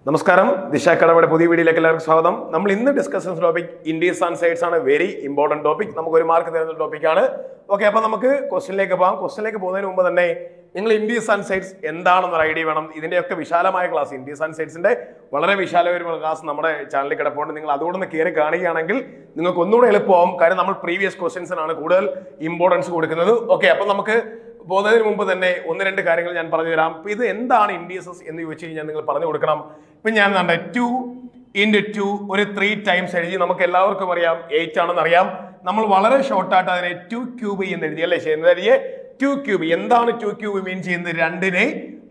നമസ്കാരം, ദിശ അക്കാഡമിയുടെ പുതിയ വീഡിയോയിലേക്ക് എല്ലാവർക്കും സ്വാഗതം. നമ്മൾ ഇന്ന് ഡിസ്കസ് ചെയ്യുന്ന ടോപ്പിക് ഇൻഡീസ് ആൻഡ് സൈഡ്സ് ആണ്. Very important topic. നമുക്ക് ഒരു മാർക്ക് തരുന്ന ടോപ്പിക്കാണ്. ഓക്കെ, അപ്പൊ നമുക്ക് ക്വസ്റ്റ്യനിലേക്ക് പോകാം. ക്വസ്റ്റ്യനിലേക്ക് പോകുന്നതിന് മുമ്പ് തന്നെ നിങ്ങൾ ഇൻഡീസ് ആൻഡ് സൈഡ്സ് എന്താണെന്നൊരു ഐഡിയ വേണം. ഇതിന്റെയൊക്കെ വിശാലമായ ക്ലാസ്, ഇൻഡീസ് ആൻഡ് സൈഡ്സിന്റെ വളരെ വിശാലമായ ക്ലാസ് നമ്മുടെ ചാനലിൽ കിടപ്പുണ്ട്. നിങ്ങൾ അതുകൊണ്ട് കയറി കാണുകയാണെങ്കിൽ നിങ്ങൾക്ക് ഒന്നുകൂടെ എളുപ്പമാവും. കാര്യം നമ്മൾ പ്രീവിയസ് ക്വസ്റ്റ്യൻസിനാണ് കൂടുതൽ ഇമ്പോർട്ടൻസ് കൊടുക്കുന്നത്. ഓക്കെ, അപ്പൊ നമുക്ക് പോകുന്നതിന് മുമ്പ് തന്നെ ഒന്ന് രണ്ട് കാര്യങ്ങൾ ഞാൻ പറഞ്ഞു തരാം. അപ്പൊ ഇത് എന്താണ് ഇൻഡീസസ് എന്ന് ചോദിച്ചു കഴിഞ്ഞാൽ നിങ്ങൾ പറഞ്ഞു കൊടുക്കണം. ഇപ്പൊ ഞാൻ 2 into 2 ഒരു 3 ടൈംസ് എഴുതി. നമുക്ക് എല്ലാവർക്കും അറിയാം 8 ആണെന്ന് അറിയാം. നമ്മൾ വളരെ ഷോർട്ടായിട്ട് അതിനെ 2 ക്യൂബ് എന്ന് എഴുതി അല്ലേ ചെയ്യുന്നത്. 2 ക്യൂബ് എന്താണ് 2 ക്യൂബ് മീൻ ചെയ്യുന്നത്? 2നെ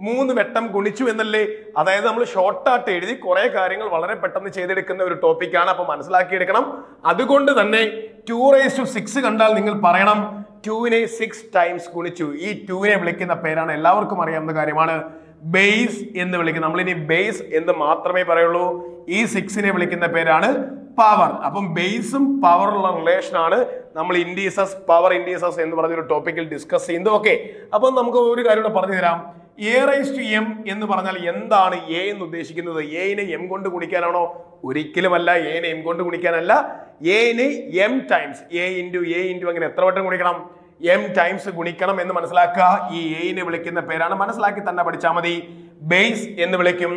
3 വട്ടം ഗുണിച്ചു എന്നല്ലേ. അതായത് നമ്മൾ ഷോർട്ടായിട്ട് എഴുതി കുറെ കാര്യങ്ങൾ വളരെ പെട്ടെന്ന് ചെയ്തെടുക്കുന്ന ഒരു ടോപ്പിക്കാണ്. അപ്പൊ മനസ്സിലാക്കിയെടുക്കണം. അതുകൊണ്ട് തന്നെ 2�6 കണ്ടാൽ നിങ്ങൾ പറയണം 2നെ 6 ടൈംസ് ഗുണിച്ചു. ഈ 2നെ വിളിക്കുന്ന പേരാണ് എല്ലാവർക്കും അറിയാവുന്ന കാര്യമാണ് ബേസ് എന്ന് വിളിക്കുന്നത്. നമ്മളിനി ബേസ് എന്ന് മാത്രമേ പറയുള്ളൂ. ഈ 6നെ വിളിക്കുന്ന പേരാണ് പവർ. അപ്പം ബേസും പവറുള്ള റിലേഷൻ ആണ് നമ്മൾ ഇൻഡീസസ്, പവർ ഇൻഡീസസ് എന്ന് പറഞ്ഞൊരു ടോപ്പിക്കിൽ ഡിസ്കസ് ചെയ്യുന്നത്. ഓക്കെ, അപ്പൊ നമുക്ക് ഒരു കാര്യം കൂടെ പറഞ്ഞു തരാം. a⁻m എന്ന് പറഞ്ഞാൽ എന്താണ് a എന്ന് ഉദ്ദേശിക്കുന്നത്? എനെ m കൊണ്ട് ഗുണിക്കാനാണോ? ഒരിക്കലുമല്ല. എനെ m കൊണ്ട് ഗുണിക്കാനല്ല. എനെ m ടൈംസ് a ഇൻറ്റു അങ്ങനെ എത്ര വട്ടം ഗുണിക്കണം? m ടൈംസ് ഗുണിക്കണം എന്ന് മനസ്സിലാക്കുക. ഈ എനെ വിളിക്കുന്ന പേരാണ്, മനസ്സിലാക്കി തന്നെ പഠിച്ചാൽ മതി, ബേസ് എന്ന് വിളിക്കും.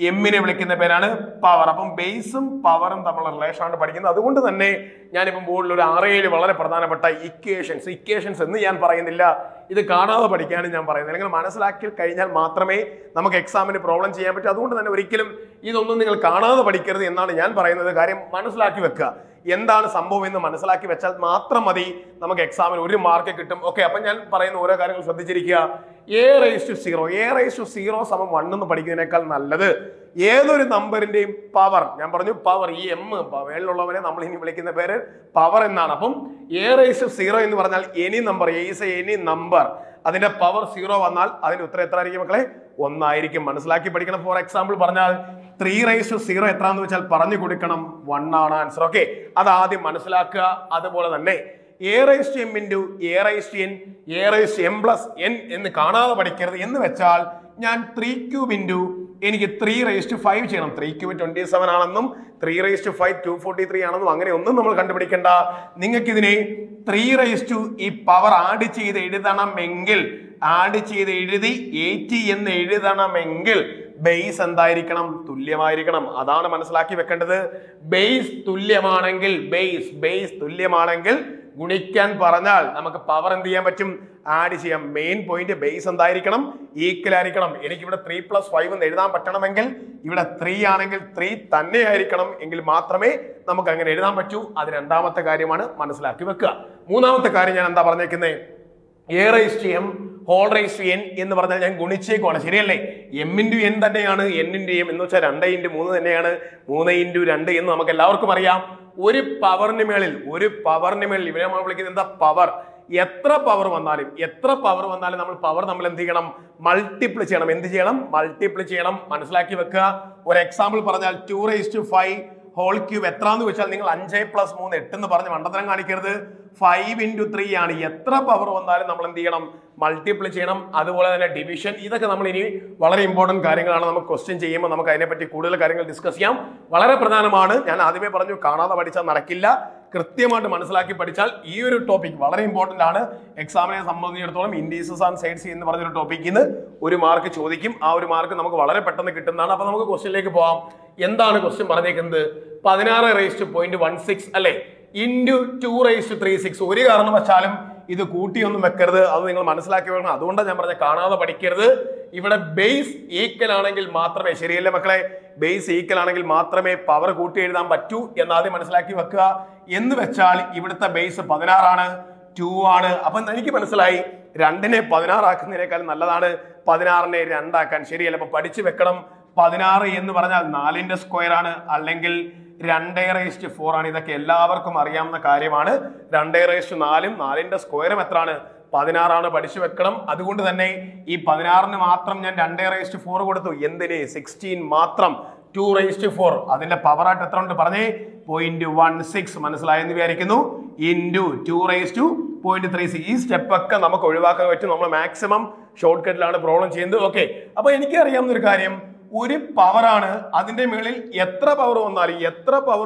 എമ്മിനെ വിളിക്കുന്ന പേരാണ് പവർ. അപ്പം ബേസും പവറും തമ്മിലുള്ള റിലേഷൻ ആണ് പഠിക്കുന്നത്. അതുകൊണ്ട് തന്നെ ഞാനിപ്പം ബോർഡിൽ ഒരു 6-7 വളരെ പ്രധാനപ്പെട്ട ഇക്വേഷൻസ് എന്ന് ഞാൻ പറയുന്നില്ല, ഇത് കാണാതെ പഠിക്കാനും ഞാൻ പറയുന്നത്. അല്ലെങ്കിൽ മനസ്സിലാക്കി കഴിഞ്ഞാൽ മാത്രമേ നമുക്ക് എക്സാമിന് പ്രോബ്ലം ചെയ്യാൻ പറ്റൂ. അതുകൊണ്ട് തന്നെ ഒരിക്കലും ഇതൊന്നും നിങ്ങൾ കാണാതെ പഠിക്കരുത് എന്നാണ് ഞാൻ പറയുന്നത്. കാര്യം മനസ്സിലാക്കി വെക്കുക. എന്താണ് സംഭവം എന്ന് മനസ്സിലാക്കി വെച്ചാൽ മാത്രം മതി നമുക്ക് എക്സാമിന് 1 മാർക്ക് കിട്ടും. ഓക്കെ, അപ്പൊ ഞാൻ പറയുന്ന ഓരോ കാര്യങ്ങൾ ശ്രദ്ധിച്ചിരിക്കുക. a⁻0 സമം 1 എന്ന് പഠിക്കുന്നതിനേക്കാൾ നല്ലത് ഏതൊരു നമ്പറിന്റെയും പവർ, ഞാൻ പറഞ്ഞു പവർ, ഈ m മേളിലുള്ളവനെ നമ്മൾ ഇനി വിളിക്കുന്ന പേര് പവർ എന്നാണ്. അപ്പം a⁻0 എന്ന് പറഞ്ഞാൽ എനി നമ്പർ, എനി നമ്പർ, അതിന്റെ പവർ 0 വന്നാൽ അതിന്റെ ഉത്തരം എത്ര ആയിരിക്കും മക്കളെ? 1 ആയിരിക്കും. മനസ്സിലാക്കി പഠിക്കണം. ഫോർ എക്സാമ്പിൾ പറഞ്ഞാൽ 3⁻0 എത്രയെന്ന് വെച്ചാൽ പറഞ്ഞു കൊടുക്കണം 1 ആണ് ആൻസർ. ഓക്കെ, അത് ആദ്യം മനസ്സിലാക്കുക. അതുപോലെ തന്നെ a⁻m ഇൻറ്റു a⁻n a⁻m+n എന്ന് കാണാതെ പഠിക്കരുത്. എന്ന് വെച്ചാൽ ഞാൻ 3 ക്യൂബ് ഇൻറ്റു എനിക്ക് 3⁵ ചെയ്യണം. 3 ക്യൂബ് 27 ആണെന്നും 3⁵ 243 ആണെന്നും അങ്ങനെ ഒന്നും നമ്മൾ കണ്ടുപിടിക്കണ്ട. നിങ്ങൾക്ക് ഇതിനെ 3 ഈ പവർ ആഡ് ചെയ്ത് എഴുതണമെങ്കിൽ, ആഡ് ചെയ്ത് എഴുതി 80 എന്ന് എഴുതണമെങ്കിൽ ബേസ് എന്തായിരിക്കണം? തുല്യമായിരിക്കണം. അതാണ് മനസ്സിലാക്കി വെക്കേണ്ടത്. ബേസ് തുല്യമാണെങ്കിൽ, ബേസ് തുല്യമാണെങ്കിൽ ഗുണിക്കാൻ പറഞ്ഞാൽ നമുക്ക് പവർ എന്ത് ചെയ്യാൻ പറ്റും? ആഡ് ചെയ്യാം. മെയിൻ പോയിന്റ് ബേസ് എന്തായിരിക്കണം? ഈക്വൽ ആയിരിക്കണം. എനിക്കിവിടെ 3+5 എന്ന് എഴുതാൻ പറ്റണമെങ്കിൽ ഇവിടെ 3 ആണെങ്കിൽ 3 തന്നെ ആയിരിക്കണം. എങ്കിൽ മാത്രമേ നമുക്ക് അങ്ങനെ എഴുതാൻ പറ്റൂ. അത് രണ്ടാമത്തെ കാര്യമാണ്, മനസ്സിലാക്കി വെക്കുക. മൂന്നാമത്തെ കാര്യം ഞാൻ എന്താ പറഞ്ഞേക്കുന്നത്? a⁻m n എന്ന് പറഞ്ഞാൽ ഞാൻ ഗുണിച്ചേക്കുവാണ്, ശരിയല്ലേ? m ഇൻറ്റു n തന്നെയാണ്, n ഇൻറ്റു m എന്ന് വെച്ചാൽ 2 ഇൻറ്റു 3 തന്നെയാണ്, 3 ഇൻറ്റു 2 എന്ന് നമുക്ക് എല്ലാവർക്കും അറിയാം. ഒരു പവറിന് മേളിൽ ഇവരെ നമ്മൾ വിളിക്കുന്നത് എന്താ? പവർ. എത്ര പവർ വന്നാലും നമ്മൾ പവർ നമ്മൾ എന്ത് ചെയ്യണം? മൾട്ടിപ്ലൈ ചെയ്യണം. എന്ത് ചെയ്യണം? മൾട്ടിപ്ലൈ ചെയ്യണം. മനസ്സിലാക്കി വെക്കുക. ഒരു എക്സാമ്പിൾ പറഞ്ഞാൽ 2⁵ ഹോൾ ക്യൂബ് എത്രയെന്ന് വെച്ചാൽ നിങ്ങൾ 5+3 8 എന്ന് പറഞ്ഞ് മണ്ടത്തരം കാണിക്കരുത്. 5 ഇൻറ്റു 3 ആണ്. എത്ര പവർ വന്നാലും നമ്മൾ എന്ത് ചെയ്യണം? മൾട്ടിപ്ലൈ ചെയ്യണം. അതുപോലെ തന്നെ ഡിവിഷൻ, ഇതൊക്കെ നമ്മൾ ഇനി വളരെ ഇമ്പോർട്ടന്റ് കാര്യങ്ങളാണ്. നമുക്ക് ക്വസ്റ്റ്യൻ ചെയ്യുമ്പോൾ നമുക്ക് അതിനെപ്പറ്റി കൂടുതൽ കാര്യങ്ങൾ ഡിസ്കസ് ചെയ്യാം. വളരെ പ്രധാനമാണ്. ഞാൻ ആദ്യമേ പറഞ്ഞു, കാണാതെ പഠിച്ചാൽ നടക്കില്ല. കൃത്യമായിട്ട് മനസ്സിലാക്കി പഠിച്ചാൽ ഈ ഒരു ടോപ്പിക് വളരെ ഇമ്പോർട്ടന്റ് ആണ്. എക്സാമിനെ സംബന്ധിച്ചിടത്തോളം ഇൻഡീസസ് ആൻഡ് സൈഡ്സ് എന്ന് പറഞ്ഞൊരു ടോപ്പിക്കിൽ നിന്ന് 1 മാർക്ക് ചോദിക്കും. ആ 1 മാർക്ക് നമുക്ക് വളരെ പെട്ടെന്ന് കിട്ടുന്നതാണ്. അപ്പൊ നമുക്ക് ക്വസ്റ്റ്യനിലേക്ക് പോവാം. എന്താണ് ക്വസ്റ്റ്യൻ പറഞ്ഞേക്കുന്നത്? 16⁻16 അല്ലെ ഇൻറ്റു 2⁵36. ഒരു കാരണവശാലും ഇത് കൂട്ടിയൊന്നും വെക്കരുത്. അത് നിങ്ങൾ മനസ്സിലാക്കി വെക്കണം. അതുകൊണ്ടാണ് ഞാൻ പറഞ്ഞ കാണാതെ പഠിക്കരുത്. ഇവിടെ ബേസ് ഈക്വൽ ആണെങ്കിൽ മാത്രമേ, ശരിയല്ലേ മക്കളെ? ബേസ് ഈക്വൽ ആണെങ്കിൽ മാത്രമേ പവർ കൂട്ടി എഴുതാൻ പറ്റൂ എന്നാദ്യം മനസ്സിലാക്കി വെക്കുക. എന്ന് വെച്ചാൽ ഇവിടുത്തെ ബേസ് 16 ആണ്, 2 ആണ്. അപ്പൊ എനിക്ക് മനസ്സിലായി 2നെ 16 ആക്കുന്നതിനേക്കാൾ നല്ലതാണ് 16നെ 2 ആക്കാൻ. ശരിയല്ല? അപ്പൊ പഠിച്ചു വെക്കണം. 16 എന്ന് പറഞ്ഞാൽ 4ന്റെ സ്ക്വയർ ആണ്, അല്ലെങ്കിൽ 2⁻4 ആണ്. ഇതൊക്കെ എല്ലാവർക്കും അറിയാവുന്ന കാര്യമാണ്. 2⁻4 4ന്റെ സ്ക്വയറും എത്രയാണ്? 16 ആണ്. പഠിച്ചു വെക്കണം. അതുകൊണ്ട് തന്നെ ഈ 16ന് മാത്രം ഞാൻ 2⁻4 കൊടുത്തു. എന്തിന്? 16 മാത്രം. 2⁴. അതിന്റെ പവർ ആയിട്ട് എത്ര ഉണ്ട് പറഞ്ഞേ? 0.16. മനസ്സിലായെന്ന് വിചാരിക്കുന്നു. ഇൻറ്റു 2⁻0.36. ഈ സ്റ്റെപ്പ് ഒക്കെ നമുക്ക് ഒഴിവാക്കാൻ പറ്റും. നമ്മൾ മാക്സിമം ഷോർട്ട് കട്ടിലാണ് പ്രോബ്ലം ചെയ്യുന്നത്. ഓക്കെ, അപ്പൊ എനിക്ക് അറിയാവുന്ന ഒരു കാര്യം, ഒരു പവറാണ്. അതിന്റെ മേളിൽ എത്ര പവർ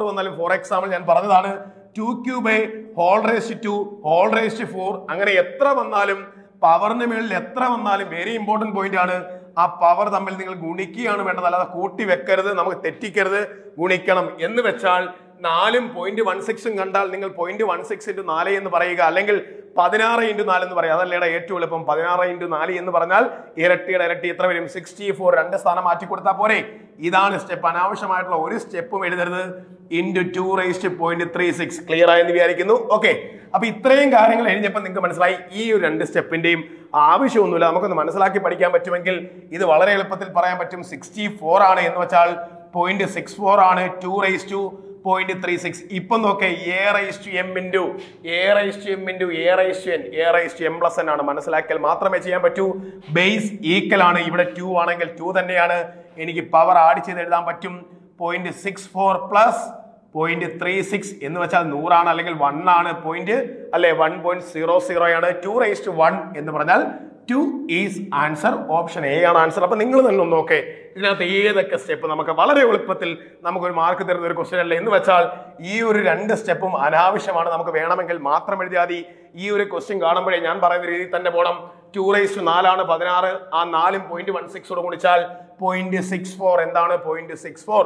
വന്നാലും ഫോർ എക്സാമ്പിൾ ഞാൻ പറഞ്ഞതാണ് 2 cube whole raise to 2 whole raise to 4 അങ്ങനെ എത്ര വന്നാലും പവറിന് മേളിൽ എത്ര വന്നാലും വെരി ഇമ്പോർട്ടന്റ് പോയിന്റ് ആണ്. ആ പവർ തമ്മിൽ നിങ്ങൾ ഗുണിക്കുകയാണ് വേണ്ടത്, അല്ലാതെ കൂട്ടി വെക്കരുത്, നമുക്ക് തെറ്റിക്കരുത്, ഗുണിക്കണം. എന്ന് വെച്ചാൽ 4 0.16 കണ്ടാൽ നിങ്ങൾ 0.16 × 4 എന്ന് പറയുക, അല്ലെങ്കിൽ 16 × 4 എന്ന് പറയുക. അതല്ലേടാ ഏറ്റവും എളുപ്പം. 16 × 4 എന്ന് പറഞ്ഞാൽ ഇരട്ടിയുടെ ഇരട്ടി എത്ര വരും? 64. 2 സ്ഥാനം മാറ്റി കൊടുത്താൽ പോരെ. ഇതാണ് സ്റ്റെപ്പ്. അനാവശ്യമായിട്ടുള്ള ഒരു സ്റ്റെപ്പും എഴുതരുത്. × 2⁻36. ക്ലിയർ ആയെന്ന് വിചാരിക്കുന്നു. ഓക്കെ, അപ്പൊ ഇത്രയും കാര്യങ്ങൾ എഴുതിയപ്പോൾ നിങ്ങൾക്ക് മനസ്സിലായി ഈ ഒരു 2 സ്റ്റെപ്പിന്റെയും ആവശ്യമൊന്നുമില്ല. നമുക്കൊന്ന് മനസ്സിലാക്കി പഠിക്കാൻ പറ്റുമെങ്കിൽ ഇത് വളരെ എളുപ്പത്തിൽ പറയാൻ പറ്റും. 64 ആണ് എന്ന് വെച്ചാൽ 0.64 ആണ് 2⁻0.36. ഇപ്പൊ നോക്കേ, a⁻m ആണ്. മനസ്സിലാക്കിയാൽ മാത്രമേ ചെയ്യാൻ പറ്റൂ. ബേസ് ഈക്വൽ ആണ്. ഇവിടെ 2 ആണെങ്കിൽ 2 തന്നെയാണ്. എനിക്ക് പവർ ആഡ് ചെയ്ത് എഴുതാൻ പറ്റും. 0.64 പ്ലസ് 0.36 എന്ന് വെച്ചാൽ 100 ആണ്, അല്ലെങ്കിൽ 1 ആണ്. 1.00 ആണ്. 2⁻1 എന്ന് പറഞ്ഞാൽ 2 ഈസ് ആൻസർ. ഓപ്ഷൻ എ ആണ് ആൻസർ. അപ്പൊ നിങ്ങൾ തന്നെ ഒന്ന് നോക്കേ, ഇതിനകത്ത് ഏതൊക്കെ സ്റ്റെപ്പ് നമുക്ക് വളരെ എളുപ്പത്തിൽ നമുക്കൊരു മാർക്ക് തരുന്ന ഒരു ക്വസ്റ്റ്യൻ അല്ലേ എന്ന് വെച്ചാൽ ഈ ഒരു 2 സ്റ്റെപ്പും അനാവശ്യമാണ്. നമുക്ക് വേണമെങ്കിൽ മാത്രം എഴുതിയാൽ മതി. ഈ ഒരു ക്വസ്റ്റ്യൻ കാണുമ്പോഴേ ഞാൻ പറയുന്ന രീതിയിൽ തന്നെ പോകണം. 2⁻4 ആണ് 16. ആ 4 0.16 ഗുണിച്ചാൽ 0.64. എന്താണ് 0.64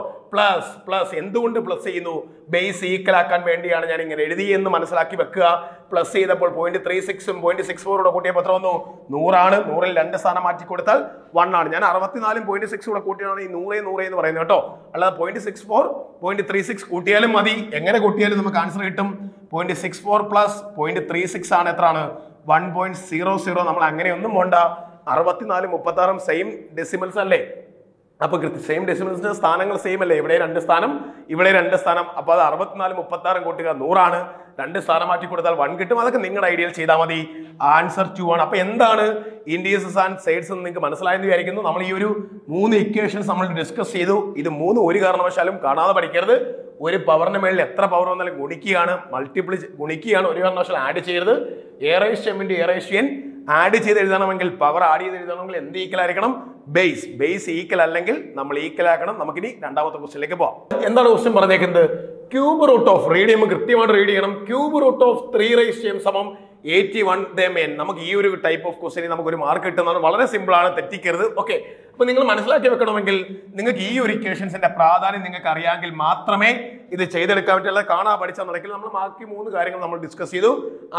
പ്ലസ് എന്തുകൊണ്ട് പ്ലസ് ചെയ്യുന്നു? ബേസ് ഈക്വൽ ആക്കാൻ വേണ്ടിയാണ് ഞാൻ ഇങ്ങനെ എഴുതി എന്ന് മനസ്സിലാക്കി വെക്കുക. പ്ലസ് ചെയ്തപ്പോൾ 0.36ഉം 0.64 കൂട്ടിയപ്പോൾ എത്ര വന്നു? 100 ആണ്. 100ൽ 2 സ്ഥാനം മാറ്റി കൊടുത്താൽ 1 ആണ്. ഞാൻ 64ഉം 0.6 കൂട്ടിയാണ് ഈ 100 എന്ന് പറയുന്നത് കേട്ടോ. അല്ലാതെ 0.64 0.36 കൂട്ടിയാലും മതി. എങ്ങനെ കൂട്ടിയാലും നമുക്ക് ആൻസർ കിട്ടും. 0.64 പ്ലസ് 0.36 ആണ് എത്രയാണ്? 1.00. നമ്മൾ അങ്ങനെയൊന്നും വേണ്ട. 64 36 സെയിം ഡെസിമൽസ് അല്ലേ? അപ്പൊ സെയിം ഡെസിമൽസിന്റെ സ്ഥാനങ്ങൾ സെയിം അല്ലേ? ഇവിടെ 2 സ്ഥാനം, ഇവിടെ 2 സ്ഥാനം. അപ്പൊ അത് 64 36 കൂട്ടുക 100 ആണ്. 2 സ്ഥാനം മാറ്റി കൊടുത്താൽ 1 കിട്ടും. അതൊക്കെ നിങ്ങളുടെ ഐഡിയയിൽ ചെയ്താൽ മതി. ആൻസർ 2 ആണ്. അപ്പൊ എന്താണ് ഇൻഡിസസ് ആൻഡ് സൈഡ്സ് എന്ന് നിങ്ങൾക്ക് മനസ്സിലായെന്ന് വിചാരിക്കുന്നു. നമ്മൾ ഈ ഒരു 3 ഇക്വേഷൻസ് നമ്മൾ ഡിസ്കസ് ചെയ്തു. ഇത് 3 ഒരു കാരണവശാലും കാണാതെ പഠിക്കരുത്. ഒരു പവറിന് മേളിൽ എത്ര പവർ വന്നാലും ഗുണിക്കുകയാണ്, ഗുണിക്കുകയാണ്. ഒരു കാരണവശാലും ആഡ് ചെയ്യരുത്. a⁻m × a⁻n ആഡ് ചെയ്ത് എഴുതണമെങ്കിൽ, പവർ ആഡ് ചെയ്ത് എഴുതണമെങ്കിൽ എന്ത് ഈക്വൽ ആയിരിക്കണം? ബേസ് ഈക്വൽ അല്ലെങ്കിൽ നമ്മൾ ഈക്വൽ ആക്കണം. നമുക്കിനി രണ്ടാമത്തെ ക്വസ്റ്റ്യനിലേക്ക് പോവാം. എന്താണ് ക്വസ്റ്റ്യൻ പറഞ്ഞേക്കുന്നത്? ക്യൂബ് റൂട്ട് ഓഫ്, റീഡ് ചെയ്യുമ്പോൾ കൃത്യമായിട്ട് റീഡ് ചെയ്യണം. ക്യൂബ് റൂട്ട് ഓഫ് 3⁻m സമം 81 നമുക്ക് ഈ ഒരു ടൈപ്പ് ഓഫ് ക്വസ്റ്റ്യൻ നമുക്ക് ഒരു മാർക്ക് കിട്ടുന്നതാണ്. വളരെ സിമ്പിൾ ആണ്, തെറ്റിക്കരുത്. ഓക്കെ, അപ്പൊ നിങ്ങൾ മനസ്സിലാക്കി വെക്കണമെങ്കിൽ നിങ്ങൾക്ക് ഈ ഒരു ഇക്വേഷൻസിന്റെ പ്രാധാന്യം നിങ്ങൾക്ക് അറിയാമെങ്കിൽ മാത്രമേ ഇത് ചെയ്തെടുക്കാൻ പറ്റുള്ള. കാണാൻ പഠിച്ചാൽ നടക്കില്ല. നമ്മൾ ബാക്കി 3 കാര്യങ്ങൾ നമ്മൾ ഡിസ്കസ് ചെയ്തു.